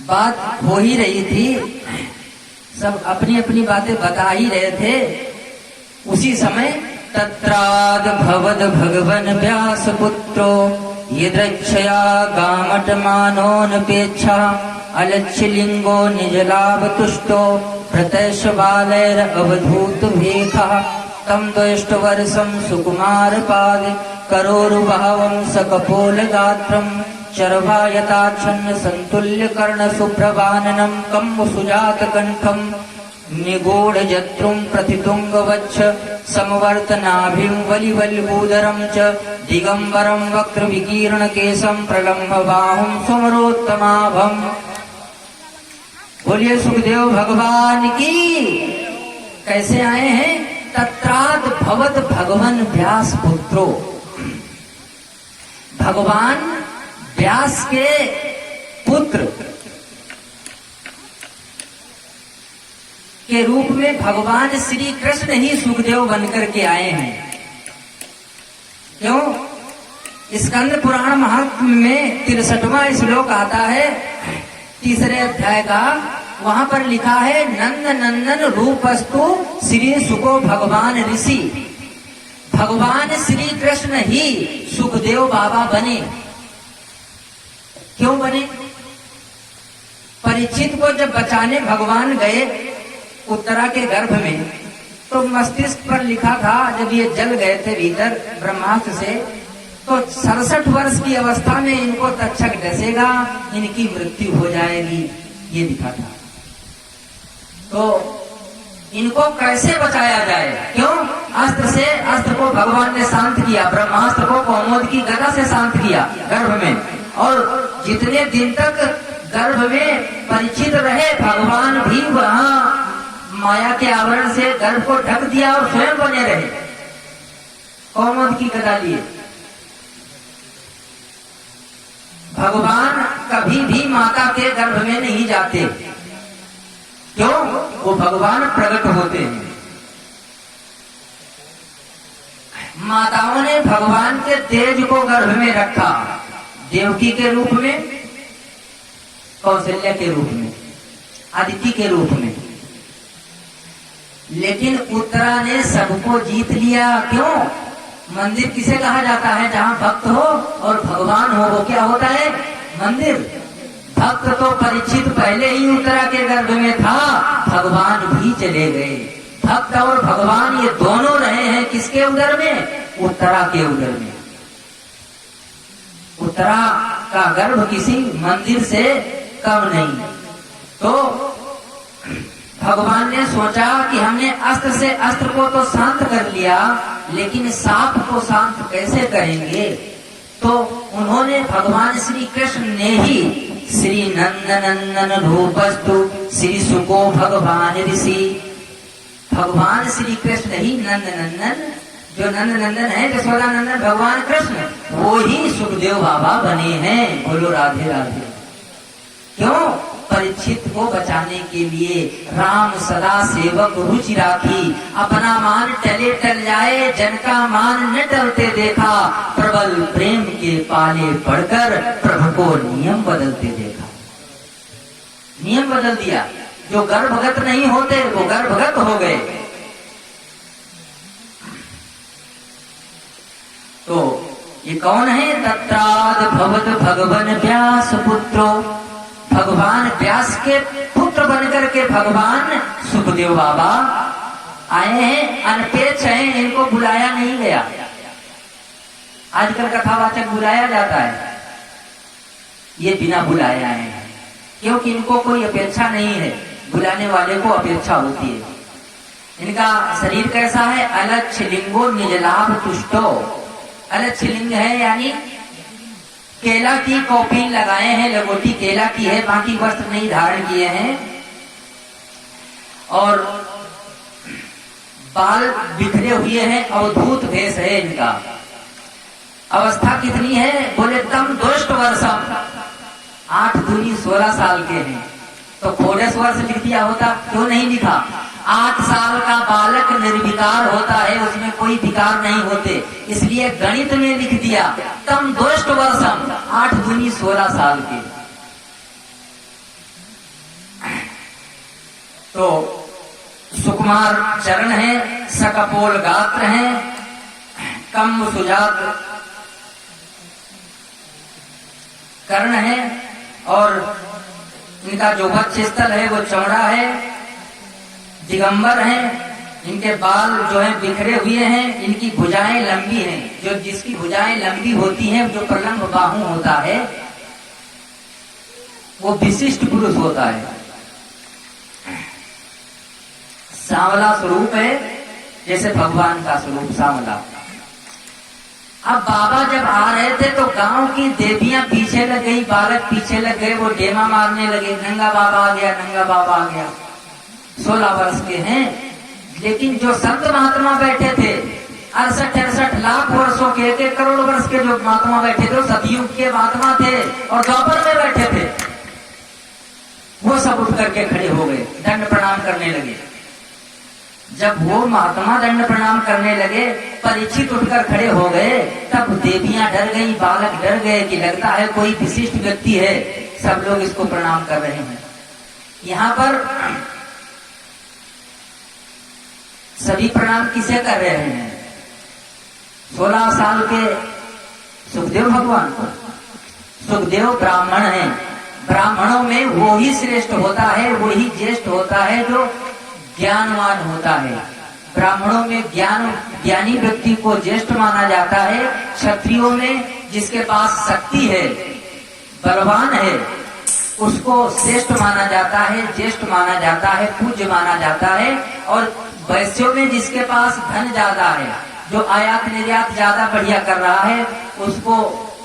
बात हो ही रही थी, सब अपनी अपनी बातें बता ही रहे थे। उसी समय तत्राद भवद भगवन व्यास पुत्रो यदृच्छया गामट मानोनपेक्षा अलक्ष्य लिंगो निजलाभ तुष्टो प्रत्यक्ष बालैर अवधूत भेखा तम द्वेष्ट वर्षम सुकुमार पाद करोरुभावं सकपोल गात्रम चरवायताच्छन्न संतुल्य कर्ण शुभ्रवाननं कम्ब सुजात कंठम निगूढ़ जत्रुम प्रतितुंग वच्छ समवर्तनाभिं वलिवल्बूदरं च दिगंबरं वक्त्र विकीर्ण केशं प्रलम्ब बाहुं सुमरोत्तमाभं। बोलिए सुखदेव भगवान की। कैसे आए हैं? तत्राद भवत भगवन व्यास पुत्रो, भगवान व्यास के पुत्र के रूप में भगवान श्री कृष्ण ही सुखदेव बनकर के आए हैं। क्यों? स्कंद पुराण महात्म्य में 63वां श्लोक आता है, 3रे अध्याय का। वहां पर लिखा है नंद नंदन रूपस्तु श्री सुको भगवान ऋषि। भगवान श्री कृष्ण ही सुखदेव बाबा बने। क्यों बने? परीक्षित को जब बचाने भगवान गए उत्तरा के गर्भ में, तो मस्तिष्क पर लिखा था, जब ये जल गए थे भीतर ब्रह्मास्त्र से, तो 67 वर्ष की अवस्था में इनको तक्षक डसेगा, इनकी मृत्यु हो जाएगी, ये लिखा था। तो इनको कैसे बचाया जाए? क्यों? अस्त्र से, अस्त्र को भगवान ने शांत किया, ब्रह्मास्त्र को कौमोद की गदा से शांत किया गर्भ में। और जितने दिन तक गर्भ में परीक्षित रहे, भगवान भी वहां माया के आवरण से गर्भ को ढक दिया और स्वयं बने रहे कौमोद की गदा लिए। भगवान कभी भी माता के गर्भ में नहीं जाते। क्यों? वो भगवान प्रकट होते हैं। माताओं ने भगवान के तेज को गर्भ में रखा, देवकी के रूप में, कौशल्या के रूप में, आदिति के रूप में। लेकिन उत्तरा ने सबको जीत लिया। क्यों? मंदिर किसे कहा जाता है? जहाँ भक्त हो और भगवान हो, वो क्या होता है? मंदिर। भक्त तो परीक्षित पहले ही उत्तरा के गर्भ में था, भगवान भी चले गए। भक्त और भगवान ये दोनों रहे हैं किसके उदर में? उत्तरा के उदर में। उत्तरा का गर्भ किसी मंदिर से कम नहीं। तो भगवान ने सोचा कि हमने अस्त्र से अस्त्र को तो शांत कर लिया, लेकिन सांप को शांत कैसे करेंगे? तो उन्होंने भगवान श्री कृष्ण ने ही श्री नंदनंदन रूपस्तु श्री सुको भगवान ऋषि। भगवान श्री कृष्ण ही नंदनंदन, जो नंदनंदन है यशोदा नंदन भगवान कृष्ण, वो ही सुखदेव बाबा बने हैं। बोलो राधे राधे। क्यों? परीक्षित को बचाने के लिए राम सदा सेवक रुचि राखी, अपना मान टले टल जाए, जन का मान न टलते देखा, प्रबल प्रेम के पाले पड़कर प्रभु को नियम बदलते देखा। नियम बदल दिया। जो गर्भगत नहीं होते वो गर्भगत हो गए। तो ये कौन है? तत्राद भवत भगवन व्यास पुत्रो, भगवान व्यास के पुत्र बनकर के भगवान सुखदेव बाबा आए हैं। अनपेक्ष हैं, इनको बुलाया नहीं गया। आजकल कथावाचक बुलाया जाता है, ये बिना बुलाए आए हैं, क्योंकि इनको कोई अपेक्षा नहीं है, बुलाने वाले को अपेक्षा होती है। इनका शरीर कैसा है? अलक्ष्य लिंगो निजलाभ तुष्टो। अलक्ष्य लिंग है, यानी केला की कौपीन लगाए हैं, लंगोटी केला की है, बाकी वस्त्र नहीं धारण किए हैं, और बाल बिखरे हुए हैं, अवधूत भेष है इनका। अवस्था कितनी है? बोले तम दुष्ट वर्षम, 8 दूनी 16 साल के हैं। तो 14 वर्ष लिख दिया होता, क्यों नहीं लिखा? 8 साल का बालक निर्विकार होता है, उसमें कोई विकार नहीं होते, इसलिए गणित में लिख दिया तम दुष्ट वर्षम, 8 दूनी 16 साल के। तो सुकुमार चरण है, सकपोल गात्र है, कम सुजात कर्ण है, और इनका जो वक्ष स्थल है वो चौड़ा है, दिगंबर है, इनके बाल जो है बिखरे हुए हैं, इनकी भुजाएं लंबी हैं। जो जिसकी भुजाएं लंबी होती हैं, जो प्रलंब बाहु होता है, वो विशिष्ट पुरुष होता है। सांवला स्वरूप है, जैसे भगवान का स्वरूप सांवला। अब बाबा जब आ रहे थे तो गांव की देवियां पीछे लग गई, बालक पीछे लग गए, वो डेमा मारने लगे, नंगा बाबा आ गया, नंगा बाबा आ गया। 16 वर्ष के हैं, लेकिन जो संत महात्मा बैठे थे 68-68 लाख वर्षों के, 1 करोड़ वर्ष के जो महात्मा बैठे थे, सतयुग के महात्मा थे और द्वापर में बैठे थे, वो सब उठ करके खड़े हो गए, दंड प्रणाम करने लगे। जब वो महात्मा दंड प्रणाम करने लगे, परीक्षित उठकर खड़े हो गए, तब देवियां डर गई, बालक डर गए कि लगता है कोई विशिष्ट व्यक्ति है, सब लोग इसको प्रणाम कर रहे हैं। यहाँ पर सभी प्रणाम किसे कर रहे हैं? 16 साल के सुखदेव भगवान को। सुखदेव ब्राह्मण हैं, ब्राह्मणों में वो ही श्रेष्ठ होता है, वो ही ज्येष्ठ होता है जो ज्ञानवान होता है। ब्राह्मणों में ज्ञानी व्यक्ति को ज्येष्ठ माना जाता है। क्षत्रियों में जिसके पास शक्ति है, बलवान है, उसको श्रेष्ठ माना जाता है, ज्येष्ठ माना जाता है, पूज्य माना जाता है। और वैश्यों में जिसके पास धन ज्यादा है, जो आयात निर्यात ज्यादा बढ़िया कर रहा है, उसको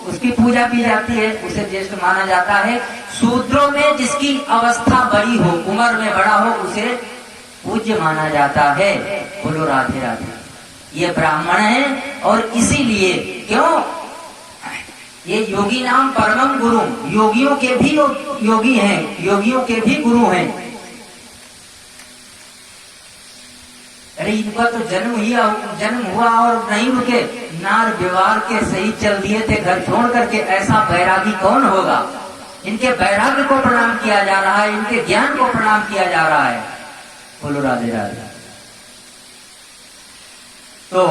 उसकी पूजा की जाती है, उसे ज्येष्ठ माना जाता है। शूद्रों में जिसकी अवस्था बड़ी हो, उम्र में बड़ा हो, उसे पूज्य माना जाता है। बोलो राधे राधे। ये ब्राह्मण है, और इसीलिए क्यों ये योगी नाम परमम गुरु, योगियों के भी योगी हैं, योगियों के भी गुरु हैं। अरे इनका तो जन्म हुआ और नहीं रुके, नार व्यवहार के सही चल दिए थे घर छोड़ करके। ऐसा बैरागी कौन होगा? इनके बैराग्य को प्रणाम किया जा रहा है, इनके ज्ञान को प्रणाम किया जा रहा है। बोलो राधे राधे। तो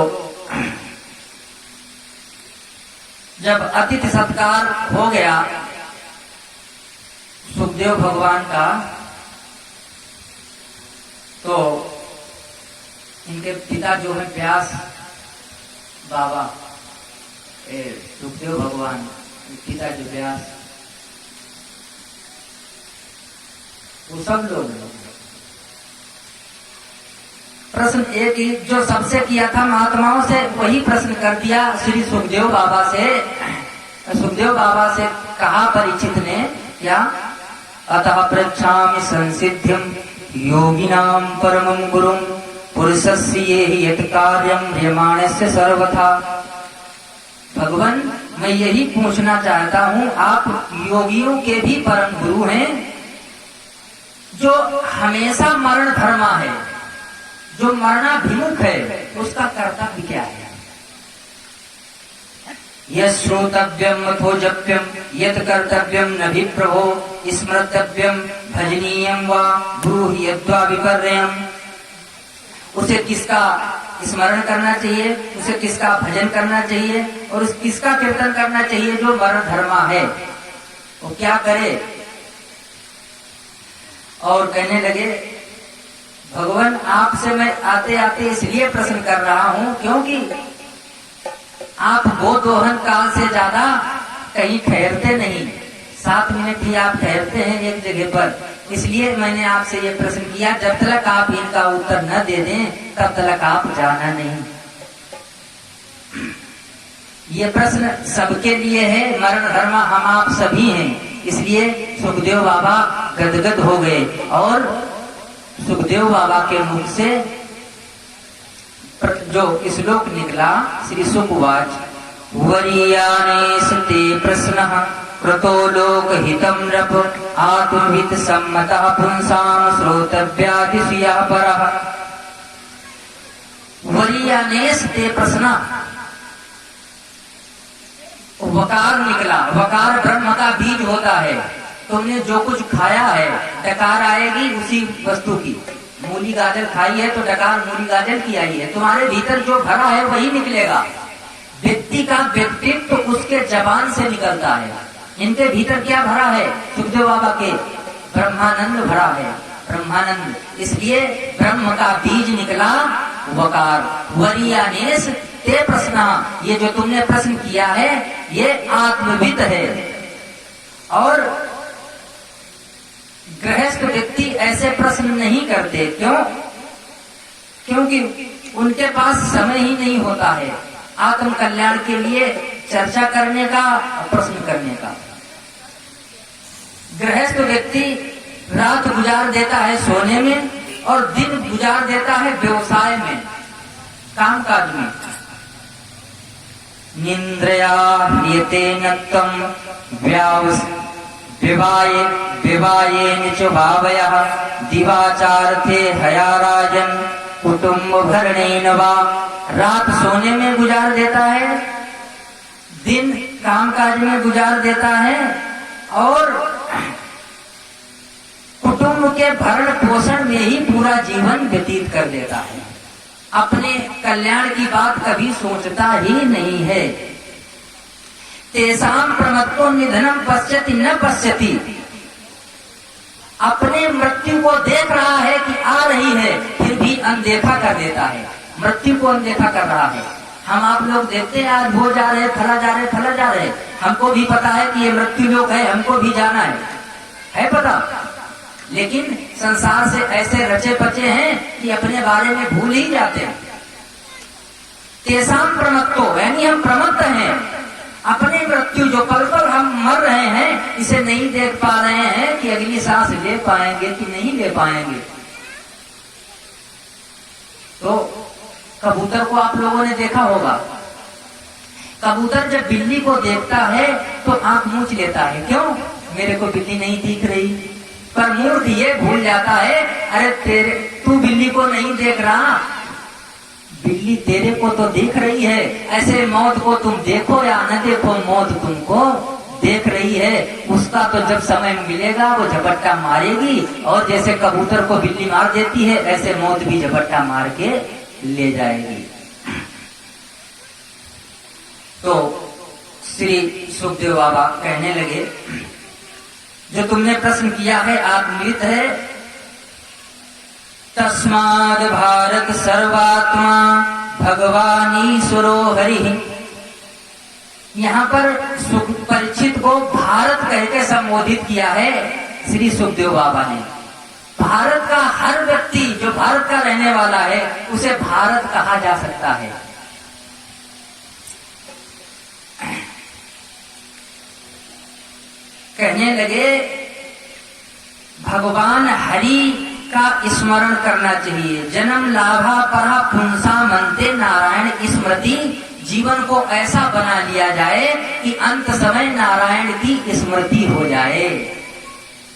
जब अतिथि सत्कार हो गया सुखदेव भगवान का, तो इनके पिता जो है व्यास बाबा, सुखदेव भगवान पिता जो व्यास, वो सब लोग प्रश्न एक ही जो सबसे किया था महात्माओं से, वही प्रश्न कर दिया श्री सुखदेव बाबा से। सुखदेव बाबा से कहा परीक्षित ने, क्या? अतः पृच्छामि संसिद्धिं योगिनां परमं गुरुं पुरुषस्य ये यत् कार्यं म्रियमाणस्य सर्वथा। भगवान, मैं यही पूछना चाहता हूँ, आप योगियों के भी परम गुरु हैं, जो हमेशा मरण धर्मा है, जो मरणाभिमुख है, उसका कर्तव्य क्या है? यत् श्रोतव्यम अथो जप्यम यत् कर्तव्यम न भी प्रभो स्मर्तव्यम भजनीयम वा गुरु यद्वा विपर्ययम्। उसे किसका स्मरण करना चाहिए, उसे किसका भजन करना चाहिए, और उस किसका कीर्तन करना चाहिए जो मरण धर्मा है, वो क्या करे? और कहने लगे, भगवान आपसे मैं आते आते इसलिए प्रश्न कर रहा हूं क्योंकि आप गोदोहन काल से ज्यादा कहीं ठहरते नहीं, 7 मिनट ही आप ठहरते हैं एक जगह पर, इसलिए मैंने आपसे ये प्रश्न किया। जब तक आप इनका उत्तर न दे दें तब तक आप जाना नहीं। ये प्रश्न सबके लिए है, मरण धर्मा हम आप सभी हैं। इसलिए सुखदेव बाबा गदगद हो गए, और सुखदेव बाबा के मुख से जो श्लोक निकला, श्री सुखवाच वरीयानेस्ते प्रश्नः कृतो लोकहितं नृप आत्महित सम्मतः पुंसां श्रोतव्यादिशया परः। वरीयानेस्ते प्रश्नः, वकार निकला। वकार ब्रह्म का बीज होता है, तुमने जो कुछ खाया है डकार आएगी उसी वस्तु की। मूली गाजर खाई है तो डकार मूली गाजर की आई है। तुम्हारे भीतर जो भरा है वही निकलेगा। व्यक्ति का व्यक्तित्व तो उसके जबान से निकलता है। इनके भीतर क्या भरा है? सुखदेव बाबा के ब्रह्मानंद भरा है, ब्रह्मानंद। इसलिए ब्रह्म का बीज निकला वकार। वरियानेश ते प्रश्न, ये जो तुमने प्रश्न किया है ये आत्मविद है। और गृहस्थ व्यक्ति ऐसे प्रश्न नहीं करते। क्यों? क्योंकि उनके पास समय ही नहीं होता है आत्म कल्याण के लिए चर्चा करने का, प्रश्न करने का। गृहस्थ व्यक्ति रात गुजार देता है सोने में और दिन गुजार देता है व्यवसाय में, कामकाज में। निंद्रया ह्रियते नक्तम विवायेन च भावयः दिवाचारते हयाराजन कुटुंब भरणेन वा। रात सोने में गुजार देता है, दिन कामकाज में गुजार देता है और कुटुंब के भरण पोषण में ही पूरा जीवन व्यतीत कर देता है। अपने कल्याण की बात कभी सोचता ही नहीं है। तेसाम प्रमत्तो निधनम पश्यति न पश्यति। अपने मृत्यु को देख रहा है कि आ रही है, फिर भी अनदेखा कर देता है। मृत्यु को अनदेखा कर रहा है। हम आप लोग देखते हैं आज वो जा रहे, फला जा रहे, फला जा रहे। हमको भी पता है कि ये मृत्यु लोग है, हमको भी जाना है पता। लेकिन संसार से ऐसे रचे पचे हैं कि अपने बारे में भूल ही जाते हैं। तेसाम प्रमत्तो, यानी हम प्रमत्त हैं। अपने मृत्यु जो पल पल हम मर रहे हैं इसे नहीं देख पा रहे हैं कि अगली सांस ले पाएंगे कि नहीं ले पाएंगे। तो कबूतर को आप लोगों ने देखा होगा। कबूतर जब बिल्ली को देखता है तो आंख मूंछ लेता है। क्यों? मेरे को बिल्ली नहीं दिख रही। पर मूर्ख ये भूल जाता है, अरे तू बिल्ली को नहीं देख रहा, बिल्ली तेरे को तो दिख रही है। ऐसे मौत को तुम देखो या न देखो, मौत तुमको देख रही है। उसका तो जब समय मिलेगा वो झपट्टा मारेगी, और जैसे कबूतर को बिल्ली मार देती है ऐसे मौत भी झपट्टा मार के ले जाएगी। तो श्री सुखदेव बाबा कहने लगे, जो तुमने प्रश्न किया है आत्मविद है। तस्माद भारत सर्वात्मा भगवानीश्वरो हरि। यहाँ पर परीक्षित को भारत कह के संबोधित किया है श्री सुखदेव बाबा ने। भारत का हर व्यक्ति जो भारत का रहने वाला है उसे भारत कहा जा सकता है। कहने लगे भगवान हरि का स्मरण करना चाहिए। जन्म लाभा परा पुंसा मनते नारायण स्मृति। जीवन को ऐसा बना लिया जाए कि अंत समय नारायण की स्मृति हो जाए।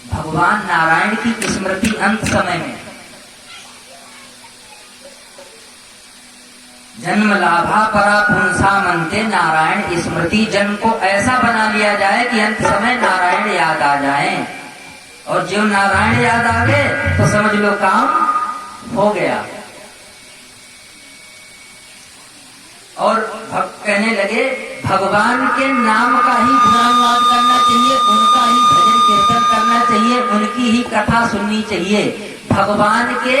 भगवान नारायण की स्मृति अंत समय में। जन्म लाभा परा पुंसा मनते नारायण स्मृति। जन्म को ऐसा बना लिया जाए कि अंत समय नारायण याद आ जाए, और जो नारायण याद आ गए तो समझ लो काम हो गया। और कहने लगे भगवान के नाम का ही गुणानुवाद करना चाहिए, उनका ही भजन कीर्तन करना चाहिए, उनकी ही कथा सुननी चाहिए। भगवान के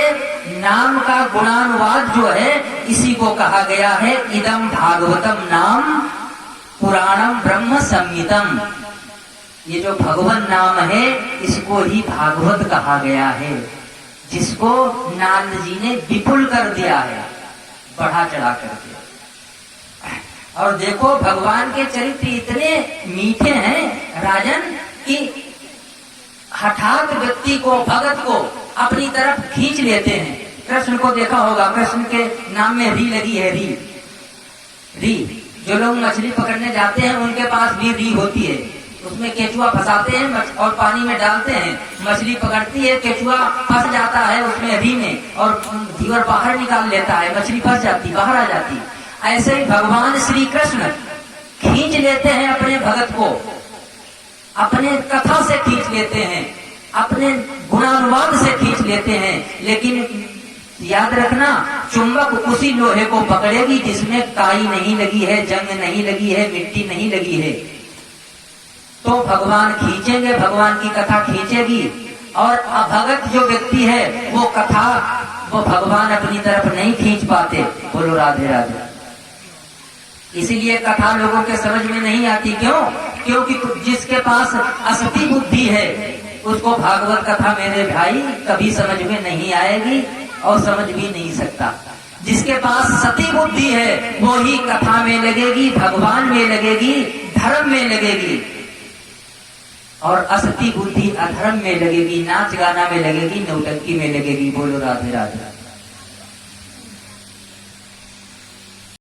नाम का गुणानुवाद जो है इसी को कहा गया है इदम भागवतम नाम पुराणम ब्रह्म संहितम। ये जो भगवान नाम है इसको ही भागवत कहा गया है, जिसको नारद जी ने विपुल कर दिया है, बढ़ा चढ़ा करके। और देखो भगवान के चरित्र इतने मीठे हैं राजन कि हठात व्यक्ति को, भगत को अपनी तरफ खींच लेते हैं। कृष्ण को देखा होगा, कृष्ण के नाम में री लगी है, री। जो लोग मछली पकड़ने जाते हैं उनके पास भी री होती है, उसमें केचुआ फंसाते हैं और पानी में डालते हैं, मछली पकड़ती है, केचुआ फंस जाता है उसमें री में और धीवर बाहर निकाल लेता है, मछली फंस जाती, बाहर आ जाती। ऐसे ही भगवान श्री कृष्ण खींच लेते हैं अपने भगत को अपने कथा से खींच लेते हैं, अपने गुणानुवाद से खींच लेते हैं। लेकिन याद रखना, चुंबक उसी लोहे को पकड़ेगी जिसमें काई नहीं लगी है, जंग नहीं लगी है, मिट्टी नहीं लगी है। तो भगवान खींचेंगे, भगवान की कथा खींचेगी। और अभगत जो व्यक्ति है वो कथा, वो भगवान अपनी तरफ नहीं खींच पाते। बोलो राधे राधे। इसीलिए कथा लोगों के समझ में नहीं आती। क्यों? क्योंकि जिसके पास असती बुद्धि है उसको भागवत कथा मेरे भाई कभी समझ में नहीं आएगी और समझ भी नहीं सकता। जिसके पास सती बुद्धि है वो ही कथा में लगेगी, भगवान में लगेगी, धर्म में लगेगी। और असती बुद्धि अधर्म में लगेगी, नाच गाना में लगेगी, नौटंकी में लगेगी। बोलो राधे राधे।